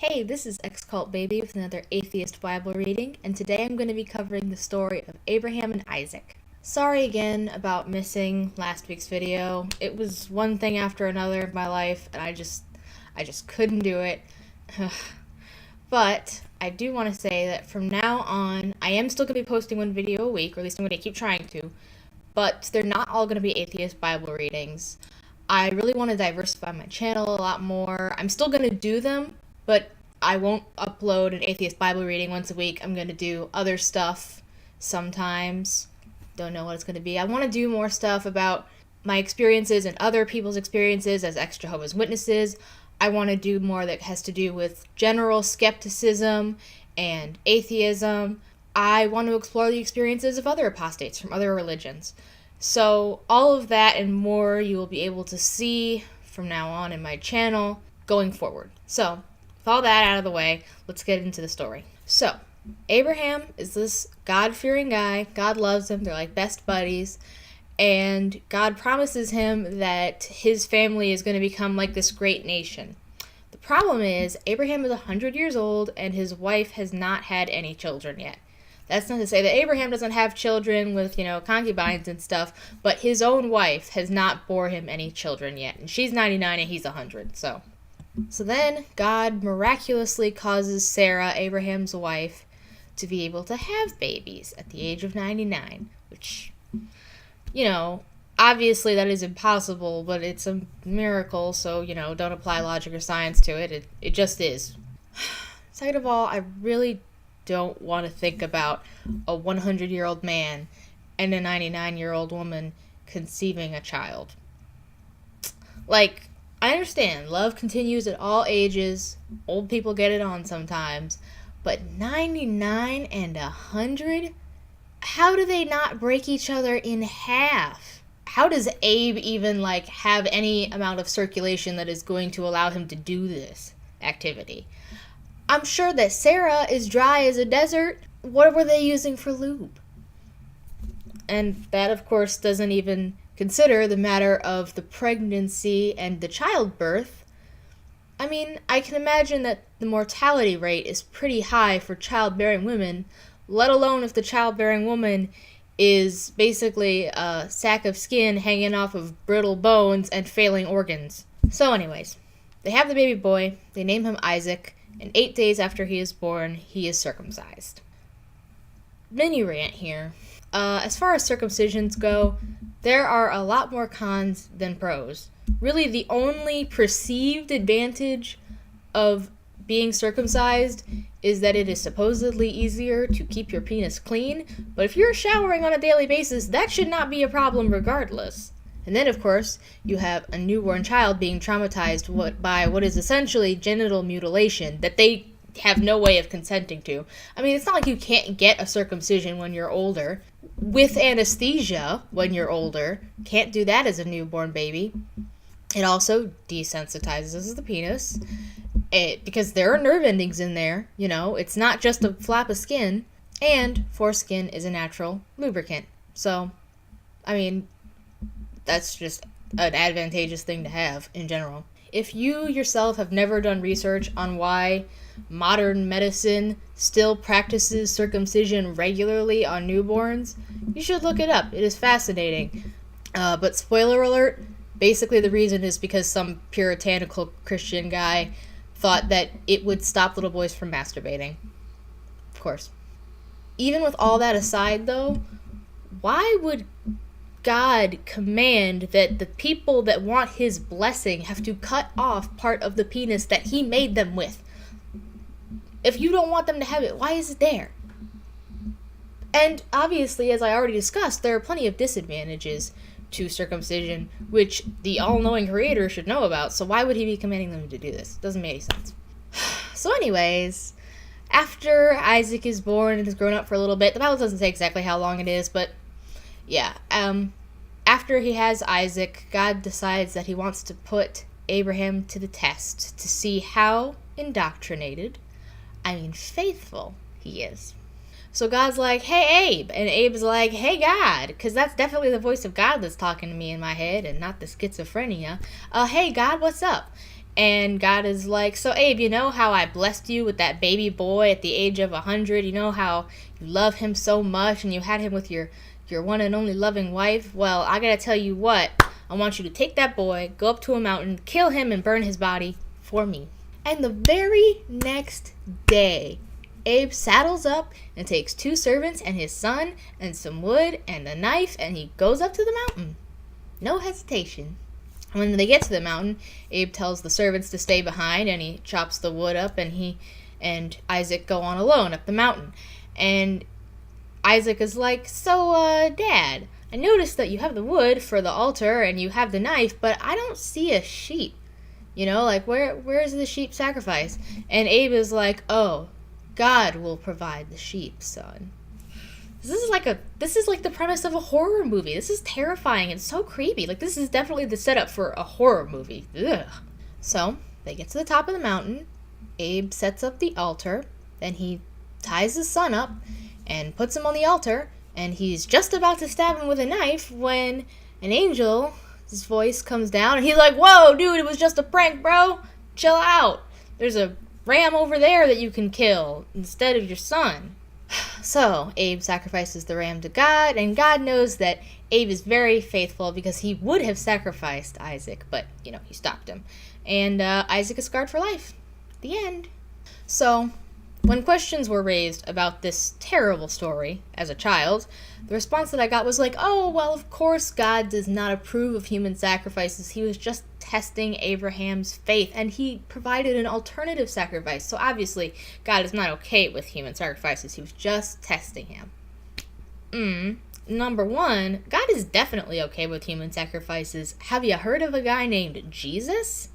Hey, this is X-Cult Baby with another Atheist Bible reading, and today I'm going to be covering the story of Abraham and Isaac. Sorry again about missing last week's video. It was one thing after another in my life, and I just couldn't do it. But I do want to say that from now on, I am still going to be posting one video a week, or at least I'm going to keep trying to, but they're not all going to be Atheist Bible readings. I really want to diversify my channel a lot more. I'm still going to do them, but I won't upload an Atheist Bible reading once a week. I'm going to do other stuff sometimes. Don't know what it's going to be. I want to do more stuff about my experiences and other people's experiences as ex-Jehovah's Witnesses. I want to do more that has to do with general skepticism and atheism. I want to explore the experiences of other apostates from other religions. So all of that and more you will be able to see from now on in my channel going forward. So with all that out of the way, let's get into the story. So, Abraham is this God-fearing guy. God loves him. They're like best buddies. And God promises him that his family is going to become like this great nation. The problem is, Abraham is 100 years old and his wife has not had any children yet. That's not to say that Abraham doesn't have children with, concubines and stuff, but his own wife has not bore him any children yet. And she's 99 and he's 100, So then, God miraculously causes Sarah, Abraham's wife, to be able to have babies at the age of 99, which, obviously that is impossible, but it's a miracle, so, don't apply logic or science to it. It just is. Second of all, I really don't want to think about a 100-year-old man and a 99-year-old woman conceiving a child. I understand, love continues at all ages, old people get it on sometimes, but 99 and 100? How do they not break each other in half? How does Abe even, have any amount of circulation that is going to allow him to do this activity? I'm sure that Sarah is dry as a desert. What were they using for lube? And that, of course, doesn't even consider the matter of the pregnancy and the childbirth. I mean, I can imagine that the mortality rate is pretty high for childbearing women, let alone if the childbearing woman is basically a sack of skin hanging off of brittle bones and failing organs. So anyways, they have the baby boy, they name him Isaac, and 8 days after he is born, he is circumcised. Mini rant here. As far as circumcisions go, there are a lot more cons than pros. Really, the only perceived advantage of being circumcised is that it is supposedly easier to keep your penis clean, but if you're showering on a daily basis, that should not be a problem regardless. And then, of course, you have a newborn child being traumatized by what is essentially genital mutilation that they have no way of consenting to. I mean, it's not like you can't get a circumcision when you're older. With anesthesia when you're older. Can't do that as a newborn baby. It also desensitizes the penis. Because there are nerve endings in there, It's not just a flap of skin. And foreskin is a natural lubricant. So, I mean, that's just an advantageous thing to have in general. If you yourself have never done research on why modern medicine still practices circumcision regularly on newborns, you should look it up. It is fascinating. But spoiler alert, basically the reason is because some puritanical Christian guy thought that it would stop little boys from masturbating. Of course. Even with all that aside, though, why would God command that the people that want his blessing have to cut off part of the penis that he made them with? If you don't want them to have it, why is it there? And obviously, as I already discussed, there are plenty of disadvantages to circumcision, which the all-knowing creator should know about, so why would he be commanding them to do this? Doesn't make any sense. So anyways, after Isaac is born and has grown up for a little bit, the Bible doesn't say exactly how long it is, but yeah, after he has Isaac, God decides that he wants to put Abraham to the test to see how faithful he is. So God's like, hey, Abe. And Abe's like, hey, God. Because that's definitely the voice of God that's talking to me in my head and not the schizophrenia. Hey, God, what's up? And God is like, so Abe, you know how I blessed you with that baby boy at the age of 100? You know how you love him so much and you had him with your one and only loving wife? Well, I gotta tell you what. I want you to take that boy, go up to a mountain, kill him, and burn his body for me. And the very next day, Abe saddles up and takes 2 servants and his son and some wood and a knife, and he goes up to the mountain. No hesitation. When they get to the mountain, Abe tells the servants to stay behind, and he chops the wood up, and he and Isaac go on alone up the mountain. And Isaac is like, so, Dad, I noticed that you have the wood for the altar and you have the knife, but I don't see a sheep. You know, like, where's the sheep sacrifice? And Abe is like, oh, God will provide the sheep, son. This is like the premise of a horror movie. This is terrifying and so creepy. Like, this is definitely the setup for a horror movie. Ugh. So, they get to the top of the mountain. Abe sets up the altar. Then he ties his son up and puts him on the altar. And he's just about to stab him with a knife when an angel's voice comes down. And he's like, whoa, dude, it was just a prank, bro. Chill out. There's a ram over there that you can kill instead of your son. So, Abe sacrifices the ram to God, and God knows that Abe is very faithful because he would have sacrificed Isaac, but, you know, he stopped him. And Isaac is scarred for life. The end. So, when questions were raised about this terrible story as a child, the response that I got was like, oh, well, of course God does not approve of human sacrifices. He was just testing Abraham's faith, and he provided an alternative sacrifice. So obviously, God is not okay with human sacrifices. He was just testing him. Number 1, God is definitely okay with human sacrifices. Have you heard of a guy named Jesus?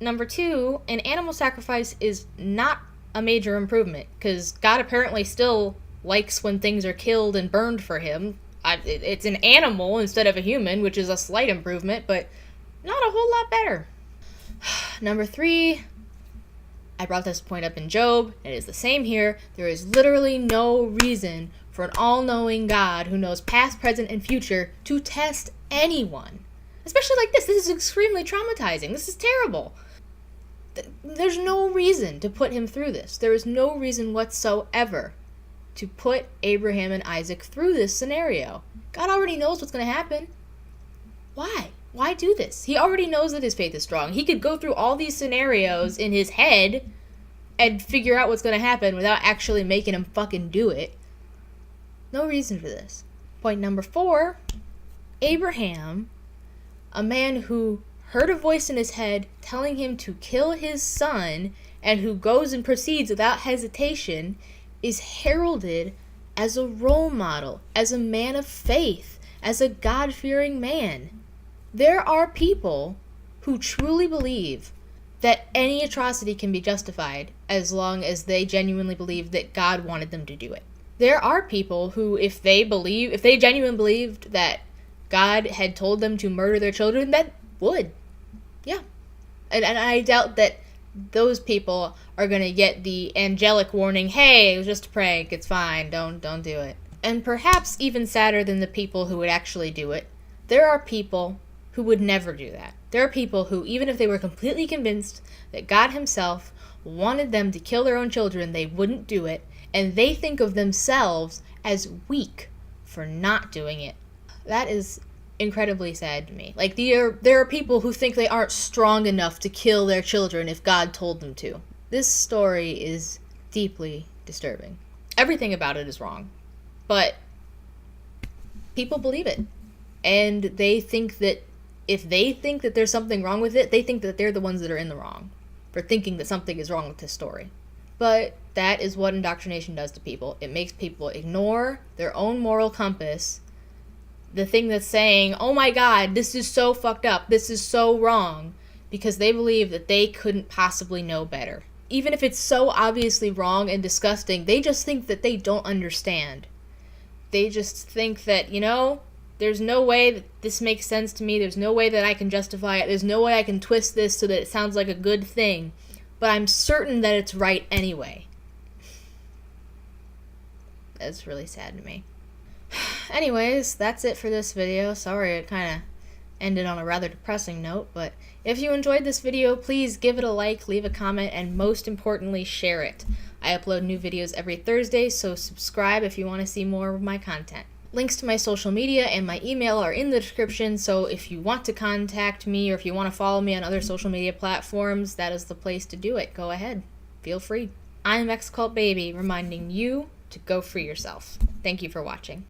Number 2, an animal sacrifice is not a major improvement, because God apparently still likes when things are killed and burned for him. It's an animal instead of a human, which is a slight improvement, but not a whole lot better. Number 3, I brought this point up in Job. It is the same here. There is literally no reason for an all-knowing God who knows past, present, and future to test anyone. Especially like this. This is extremely traumatizing. This is terrible. There's no reason to put him through this. There is no reason whatsoever to put Abraham and Isaac through this scenario. God already knows what's going to happen. Why? Why do this? He already knows that his faith is strong. He could go through all these scenarios in his head and figure out what's going to happen without actually making him fucking do it. No reason for this. Point number 4, Abraham, a man who heard a voice in his head telling him to kill his son and who goes and proceeds without hesitation, is heralded as a role model, as a man of faith, as a God-fearing man. There are people who truly believe that any atrocity can be justified as long as they genuinely believe that God wanted them to do it. There are people who, if they genuinely believed that God had told them to murder their children, that would. Yeah. And I doubt that those people are going to get the angelic warning, hey, it was just a prank, it's fine, don't do it. And perhaps even sadder than the people who would actually do it, there are people who would never do that. There are people who, even if they were completely convinced that God himself wanted them to kill their own children, they wouldn't do it, and they think of themselves as weak for not doing it. That is incredibly sad to me. Like, there are people who think they aren't strong enough to kill their children if God told them to. This story is deeply disturbing. Everything about it is wrong, but people believe it, and they think that if they think that there's something wrong with it, they think that they're the ones that are in the wrong for thinking that something is wrong with this story. But that is what indoctrination does to people. It makes people ignore their own moral compass, the thing that's saying, oh my God, this is so fucked up, this is so wrong, because they believe that they couldn't possibly know better. Even if it's so obviously wrong and disgusting, they just think that they don't understand. They just think that, there's no way that this makes sense to me, there's no way that I can justify it, there's no way I can twist this so that it sounds like a good thing, but I'm certain that it's right anyway. That's really sad to me. Anyways, that's it for this video. Sorry, it kind of ended on a rather depressing note, but if you enjoyed this video, please give it a like, leave a comment, and most importantly, share it. I upload new videos every Thursday, so subscribe if you want to see more of my content. Links to my social media and my email are in the description, so if you want to contact me or if you want to follow me on other social media platforms, that is the place to do it. Go ahead. Feel free. I'm X Cult Baby, reminding you to go free yourself. Thank you for watching.